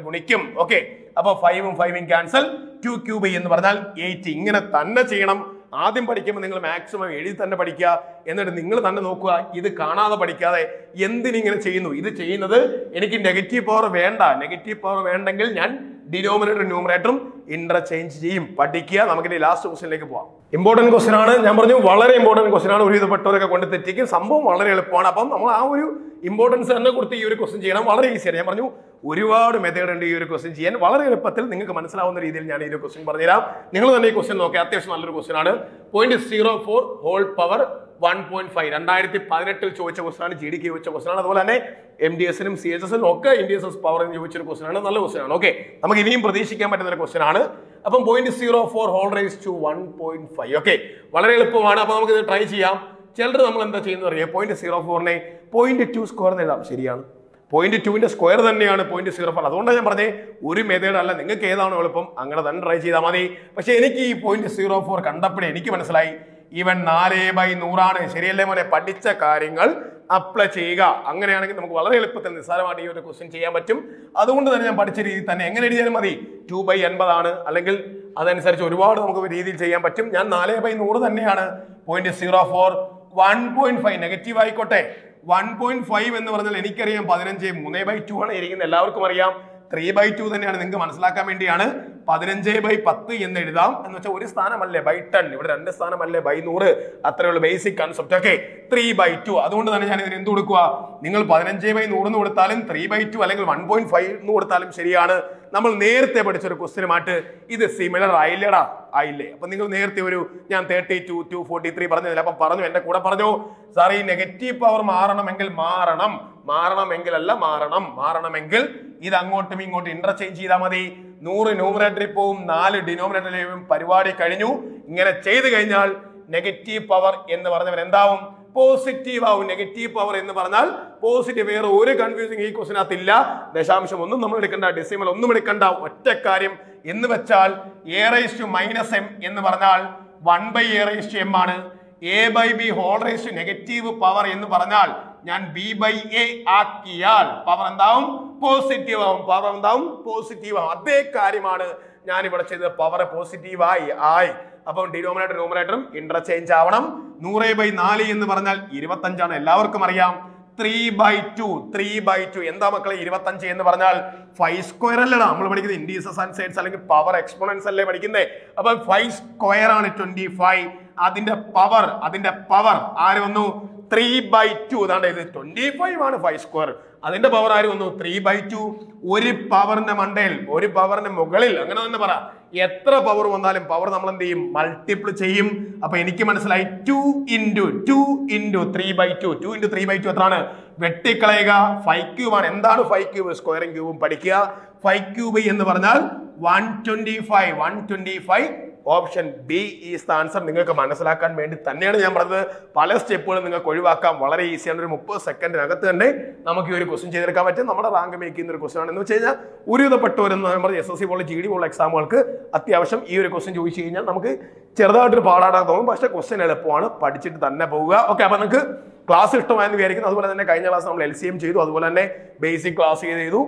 ഗുണിക്കും. ഓക്കെ, അപ്പൊ 5ഉം 5ഉം ക്യാൻസൽ. 2³ എന്ന് പറഞ്ഞാൽ 8. ഇങ്ങനെ തന്നെ ചെയ്യണം. ആദ്യം പഠിക്കുമ്പോൾ നിങ്ങൾ മാക്സിമം എഴുതി തന്നെ പഠിക്കുക. എന്നിട്ട് നിങ്ങൾ തന്നെ നോക്കുക. ഇത് കാണാതെ പഠിക്കാതെ എന്തിനിങ്ങനെ ചെയ്യുന്നു? ഇത് ചെയ്യുന്നത് എനിക്ക് നെഗറ്റീവ് പവർ വേണ്ട. നെഗറ്റീവ് പവർ വേണ്ടെങ്കിൽ ഞാൻ ഡിനോമിനേറ്ററും ന്യൂമറേറ്ററും ഇന്റർചേഞ്ച് ചെയ്യും. പഠിക്കുക. നമുക്കിനി ലാസ്റ്റ് ക്വസ്റ്റ്യനിലേക്ക് പോവാം. ഇമ്പോർട്ടന്റ് ക്വസ്റ്റ്യൻ ആണ്. ഞാൻ പറഞ്ഞു വളരെ ഇമ്പോർട്ടന്റ് ക്വസ്റ്റ്യൻ ആണ്. ഒരുവിധപ്പെട്ടവരൊക്കെ കൊണ്ട് തെറ്റിക്കും. സംഭവം വളരെ എളുപ്പമാണ്. അപ്പം നമ്മൾ ആ ഒരു ഇമ്പോർട്ടൻസ് തന്നെ കൊടുത്ത് ഈ ഒരു ക്വസ്റ്റ്യൻ ചെയ്യണം. വളരെ ഈസിയാണ്. ഞാൻ പറഞ്ഞു ഒരുപാട് മെത്തേഡ് ഉണ്ട് ഈ ഒരു ക്വസ്റ്റ്യൻ ചെയ്യാൻ. വളരെ എളുപ്പത്തിൽ നിങ്ങൾക്ക് മനസ്സിലാവുന്ന രീതിയിൽ ഞാൻ ഈ ഒരു ക്വസ്റ്റ്യൻ പറഞ്ഞുതരാം. നിങ്ങൾ തന്നെ ഈ ക്വസ്റ്റ്യൻ നോക്കുക. അത്യാവശ്യം നല്ലൊരു ക്വസ്റ്റ്യൻ ആണ്. 0.04 ഹോൾ പവർ 1.5 2018 ചോദിച്ച ക്വസ്റ്റ്യൻ ആണ്. GD ചോദിച്ച ക്വസ്റ്റ്യൻ ആണ്. അതുപോലെ തന്നെ MDSനും CHSനും ഒക്കെ NDSS പവർ എന്ന് ചോദിച്ചൊരു ക്വസ്റ്റ്യൻ ആണ്. നല്ല ക്വസ്റ്റ്യൻ ആണ്. ഓക്കെ, നമുക്ക് ഇനിയും പ്രതീക്ഷിക്കാൻ പറ്റുന്ന ഒരു ക്വസ്റ്റ്യൻ ആണ്. അപ്പം 0.04 ഹോൾ റൈസ് ടു 1.5. ഓക്കെ, വളരെ എളുപ്പമാണ്. അപ്പൊ നമുക്ക് ഇത് ട്രൈ ചെയ്യാം. ചിലർ നമ്മൾ എന്താ ചെയ്യുന്നത് അറിയാം, 0.04നെ 0.2 സ്ക്വയർ എഴുതാം. ശരിയാണ്, 0.2ന്റെ സ്ക്വയർ തന്നെയാണ് 0.04. അതുകൊണ്ടാണ് ഞാൻ പറഞ്ഞേ ഒരു മെത്തേഡ് അല്ല, നിങ്ങൾക്ക് ഏതാണോ എളുപ്പം അങ്ങനെ തന്നെ ട്രൈ ചെയ്താൽ മതി. പക്ഷെ എനിക്ക് ഈ 0.04 കണ്ടപ്പോഴേ എനിക്ക് മനസ്സിലായി ഇവൻ 4/100 ആണ്. ശരിയല്ലേ മോനെ? പഠിച്ച കാര്യങ്ങൾ അപ്ലൈ ചെയ്യുക. അങ്ങനെയാണെങ്കിൽ നമുക്ക് വളരെ എളുപ്പത്തിൽ നിസ്സാരമായിട്ട് ഈ ഒരു ക്വസ്റ്റ്യൻ ചെയ്യാൻ പറ്റും. അതുകൊണ്ട് തന്നെ ഞാൻ പഠിച്ച രീതിയിൽ തന്നെ എങ്ങനെ എഴുതിയാലും മതി. 2/80 ആണ്, അല്ലെങ്കിൽ അതനുസരിച്ച് ഒരുപാട് നമുക്ക് രീതിയിൽ ചെയ്യാൻ പറ്റും. ഞാൻ 4/100 തന്നെയാണ്. 0.04 1.5 നെഗറ്റീവ് ആയിക്കോട്ടെ. 1.5 എന്ന് പറഞ്ഞാൽ എനിക്കറിയാം 15 3/2 ആണ് ഇരിക്കുന്നത്. എല്ലാവർക്കും അറിയാം 3/2 തന്നെയാണ്. നിങ്ങൾക്ക് മനസ്സിലാക്കാൻ വേണ്ടിയാണ് 15/10 എന്ന് എഴുതാം. എന്ന് വെച്ചാൽ ഒരു സ്ഥാനമല്ലേ by 10, ഇവിടെ 2 സ്ഥാനമല്ലേ by 100. അത്രയുള്ള ബേസിക് കൺസെപ്റ്റ്. ഓക്കെ, 3/2. അതുകൊണ്ട് തന്നെ ഞാൻ ഇതിന് എന്ത് കൊടുക്കുക, നിങ്ങൾ 15/100 എന്ന് കൊടുത്താലും 3/2 അല്ലെങ്കിൽ 1.5 എന്ന് കൊടുത്താലും ശരിയാണ്. നമ്മൾ നേരത്തെ പഠിച്ചൊരു ക്വസ്റ്റ്യനുമായിട്ട് ഇത് സിമിലർ ആയില്ലടാ, ആയില്ലേ? അപ്പൊ നിങ്ങൾ നേരത്തെ ഒരു ഞാൻ 32 243 പറഞ്ഞതില്ല. അപ്പം പറഞ്ഞു, എന്റെ കൂടെ പറഞ്ഞു, സാർ ഈ നെഗറ്റീവ് പവർ മാറണമെങ്കിൽ മാറണമെങ്കിൽ ഇത് അങ്ങോട്ടും ഇങ്ങോട്ടും ഇന്റർചേഞ്ച് ചെയ്താൽ മതി. 100 ന്യൂമറേറ്ററിൽ പോവും, 4 ഡിനോമിനേറ്ററിലും. പരിപാടി കഴിഞ്ഞു. ഇങ്ങനെ ചെയ്തു കഴിഞ്ഞാൽ നെഗറ്റീവ് പവർ എന്ന് പറഞ്ഞവൻ എന്താവും? പോസിറ്റീവ് ആവും. നെഗറ്റീവ് പവർ എന്ന് പറഞ്ഞാൽ പോസിറ്റീവ്. വേറെ ഒരു കൺഫ്യൂസിങ് ഈ ക്വസ്റ്റിനകത്ത് ഇല്ല. ദശാംശം ഒന്നും നമ്മൾ എടുക്കണ്ട, ഡെസിമൽ ഒന്നും എടുക്കണ്ട. ഒറ്റ കാര്യം എന്ന് വെച്ചാൽ a⁻m എന്ന് പറഞ്ഞാൽ 1/a⁻m ആണ്. a/b whole raise to negative power എന്ന് പറഞ്ഞാൽ ഞാൻ b/a ആക്കിയാൽ പവർ എന്താവും? പോസിറ്റീവ് ആവും. പവർ എന്താവും? പോസിറ്റീവ് ആവും. അതേ കാര്യമാണ് ഞാൻ ഇവിടെ ചെയ്തത്. പവർ പോസിറ്റീവ് ആയി. അപ്പം ഡിനോമിനേറ്റർ ന്യൂമറേറ്ററും ഇന്റർചേഞ്ച് ആവണം. 100/4 എന്ന് പറഞ്ഞാൽ 25 ആണ്. എല്ലാവർക്കും അറിയാം. 3/2 എന്താ മക്കളെ? 25 എന്ന് പറഞ്ഞാൽ 5 സ്ക്വയർ അല്ലടാ നമ്മൾ പഠിക്കുന്നത്. ഇൻഡീസസ് ആൻഡ് സൈഡ്സ് അല്ലെങ്കിൽ പവർ എക്സ്പോണൻസ് അല്ലേ പഠിക്കുന്നത്. അപ്പൊ 5 സ്ക്വയർ ആണ് 25. അതിന്റെ പവർ ആര് വന്നു? 3/2. അതാണ് ഇത് 25 ആണ് 5 സ്ക്വയർ. അതിന്റെ പവർ ആര് വന്നു? 3/2. ഒരു പവറിന്റെ മണ്ടയിൽ, ഒരു പവറിന്റെ മുകളിൽ, അങ്ങനെ തന്നെ പറ. എത്ര പവർ വന്നാലും പവർ നമ്മൾ എന്ത് ചെയ്യും? മൾട്ടിപ്പിൾ ചെയ്യും. അപ്പൊ എനിക്ക് മനസ്സിലായി 2 × 3/2. 2 × 3/2 എത്രയാണ്? വെട്ടിക്കളയുക. 5³ ആണ്. എന്താണ് 5³ സ്ക്വയറും ക്യൂബും പഠിക്കുക. 5³ എന്ന് പറഞ്ഞാൽ 125. Option B is the answer. നിങ്ങൾക്ക് മനസ്സിലാക്കാൻ വേണ്ടി തന്നെയാണ് ഞാൻ പറഞ്ഞത്. പല സ്റ്റെപ്പുകളും നിങ്ങൾക്ക് ഒഴിവാക്കാം. വളരെ ഈസിയാണ്. ഒരു 30 സെക്കൻഡിനകത്ത് തന്നെ നമുക്ക് ഈ ഒരു ക്വസ്റ്റ്യൻ ചെയ്തെടുക്കാൻ പറ്റും. നമ്മുടെ റാങ്ക് മേക്ക് ചെയ്യുന്ന ഒരു ക്വസ്റ്റ്യൻ ആണ്. എന്ന് വെച്ച് കഴിഞ്ഞാൽ ഒരുവിധപ്പെട്ടവരെന്ന് പറയുമ്പോൾ SSC പോലെ GD പോലുള്ള എക്സാമുകൾക്ക് അത്യാവശ്യം ഈ ഒരു ക്വസ്റ്റ്യൻ ചോദിച്ചു കഴിഞ്ഞാൽ നമുക്ക് ചെറുതായിട്ടൊരു പാടാടാൻ തോന്നും. പക്ഷേ ക്വസ്റ്റ്യൻ എളുപ്പമാണ്. പഠിച്ചിട്ട് തന്നെ പോവുക. ഓക്കെ, അപ്പൊ നിങ്ങൾക്ക് ക്ലാസ് ഇഷ്ടമായെന്ന് വിചാരിക്കുന്നു. അതുപോലെ തന്നെ കഴിഞ്ഞ ക്ലാസ് നമ്മൾ LCM ചെയ്തു. അതുപോലെ തന്നെ ബേസിക് ക്ലാസ് ചെയ്തു.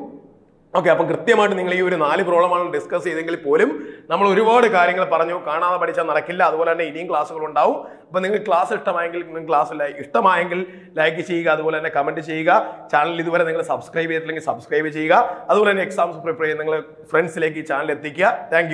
ഓക്കെ, അപ്പം കൃത്യമായിട്ട് നിങ്ങൾ ഈ ഒരു 4 പ്രോബ്ലമാണ് ഡിസ്കസ് ചെയ്തെങ്കിൽ പോലും നമ്മൾ ഒരുപാട് കാര്യങ്ങൾ പറഞ്ഞു. കാണാതെ പഠിച്ചാൽ നടക്കില്ല. അതുപോലെ തന്നെ ഇനിയും ക്ലാസ്സുകൾ ഉണ്ടാവും. അപ്പം നിങ്ങൾ ക്ലാസ് ഇഷ്ടമായെങ്കിൽ ലൈക്ക് ചെയ്യുക. അതുപോലെ തന്നെ കമന്റ് ചെയ്യുക. ചാനൽ ഇതുവരെ നിങ്ങൾ സബ്സ്ക്രൈബ് ചെയ്തിട്ടില്ലെങ്കിൽ സബ്സ്ക്രൈബ് ചെയ്യുക. അതുപോലെ തന്നെ എക്സാംസ് പ്രിപ്പയർ ചെയ്യുന്ന നിങ്ങൾ ഫ്രണ്ട്സിലേക്ക് ഈ ചാനൽ എത്തിക്കുക. താങ്ക്